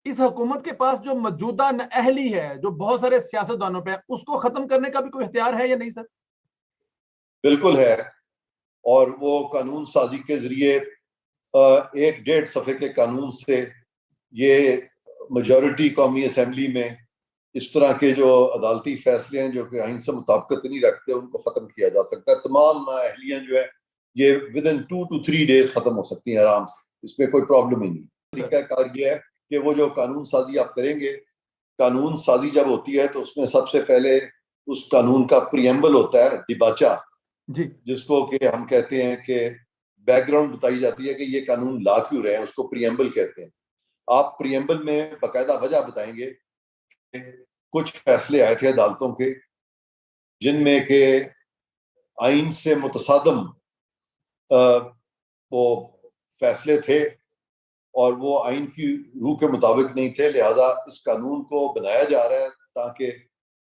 इस हुकूमत के पास जो मौजूदा नाअहली है जो बहुत सारे सियासतदानों पे, उसको खत्म करने का भी कोई इख्तियार है या नहीं सर? बिल्कुल है, और वो कानून साजी के जरिए एक 1.5 सफ़े के कानून से ये मेजॉरिटी कौमी असम्बली में इस तरह के जो अदालती फैसले हैं जो कि आइन से मुताबिकत नहीं रखते, उनको ख़त्म किया जा सकता है। तमाम नाअहलियाँ जो है ये विदिन 2 to 3 डेज ख़त्म हो सकती हैं आराम से, इसमें कोई प्रॉब्लम ही नहीं। तरीका कार ये है कि वो जो कानून साजी आप करेंगे, कानून साजी जब होती है तो उसमें सबसे पहले उस कानून का प्रीएम्बल होता है, दिबाचा जी, जिसको कि हम कहते हैं कि बैकग्राउंड बताई जाती है कि ये कानून ला क्यों रहे हैं, उसको प्रीएम्बल कहते हैं। आप प्रीएम्बल में बाकायदा वजह बताएंगे कि कुछ फैसले आए थे अदालतों के जिनमें के आइन से मुतसादम वो फैसले थे और वो आइन की रूह के मुताबिक नहीं थे, लिहाजा इस कानून को बनाया जा रहा है ताकि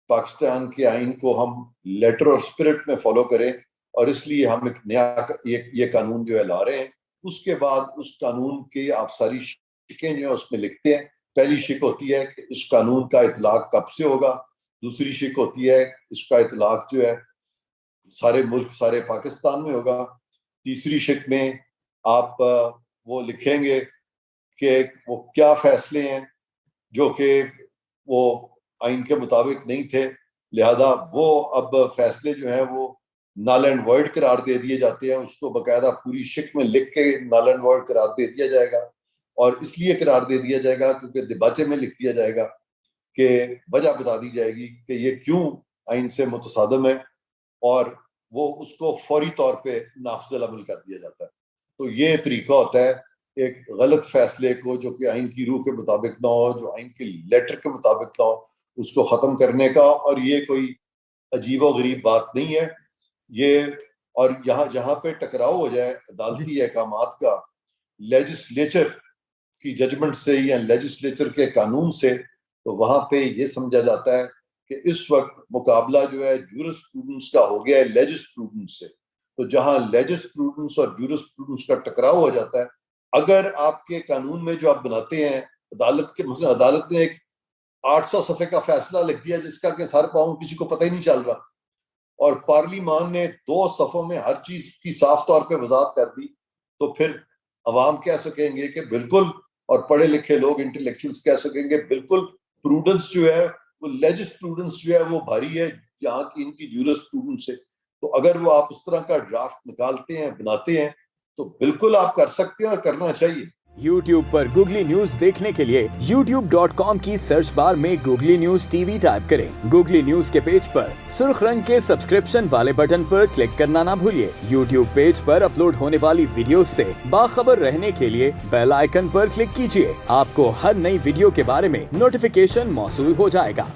पाकिस्तान के आइन को हम लेटर और स्पिरिट में फॉलो करें, और इसलिए हम एक नया ये कानून जो है ला रहे हैं। उसके बाद उस कानून की आप सारी शिकें जो है उसमें लिखते हैं। पहली शिक होती है कि इस कानून का इतलाक कब से होगा, दूसरी शिक होती है इसका इतलाक जो है सारे मुल्क सारे पाकिस्तान में होगा, तीसरी शिक में आप वो लिखेंगे कि वो क्या फैसले हैं जो कि वो आइन के मुताबिक नहीं थे, लिहाजा वो अब फैसले जो हैं वो नल एंड वॉइड करार दे दिए जाते हैं। उसको बाकायदा पूरी शिक में लिख के नल एंड वॉइड करार दे दिया जाएगा, और इसलिए करार दे दिया जाएगा क्योंकि दिबाचे में लिख दिया जाएगा कि वजह बता दी जाएगी कि ये क्यों आइन से मुतसादम है, और वो उसको फौरी तौर पे नाफिज़ अमल कर दिया जाता है। तो ये तरीका होता है एक गलत फैसले को जो कि आइन की रूह के मुताबिक ना हो, जो आइन के लेटर के मुताबिक ना हो, उसको ख़त्म करने का। और ये कोई अजीब और गरीब बात नहीं है ये। और यहाँ जहाँ पे टकराव हो जाए अदालती अहकामात का लेजिस्लेचर की जजमेंट से या लेजिस्लेचर के कानून से, तो वहाँ पे ये समझा जाता है कि इस वक्त मुकाबला जो है जूरिस्प्रूडेंस का हो गया है लेजिस्प्रूडेंस से। तो जहाँ लेजिस्प्रूडेंस और जूरिस्प्रूडेंस का टकराव हो जाता है, अगर आपके कानून में जो आप बनाते हैं अदालत ने एक 800 सफ़े का फैसला लिख दिया जिसका कि सर पाँव किसी को पता ही नहीं चल रहा, और पार्लिमान ने 2 सफ़ों में हर चीज की साफ तौर पे वजाहत कर दी, तो फिर अवाम कह सकेंगे कि बिल्कुल, और पढ़े लिखे लोग इंटेलेक्चुअल्स कह सकेंगे बिल्कुल प्रूडेंस जो है वो लेजिस्प्रूडेंस जो है वो भारी है यहाँ की इनकी जूरिस्प्रूडेंस से। तो अगर वो आप उस तरह का ड्राफ्ट निकालते हैं बनाते हैं तो बिल्कुल आप कर सकते हैं और करना चाहिए। YouTube पर गूगली न्यूज देखने के लिए youtube.com की सर्च बार में गूगली न्यूज टीवी टाइप करें। गूगली न्यूज के पेज पर सुर्ख रंग के सब्सक्रिप्शन वाले बटन पर क्लिक करना ना भूलिए। YouTube पेज पर अपलोड होने वाली वीडियोस से बाखबर रहने के लिए बेल आइकन पर क्लिक कीजिए। आपको हर नई वीडियो के बारे में नोटिफिकेशन मौसूल हो जाएगा।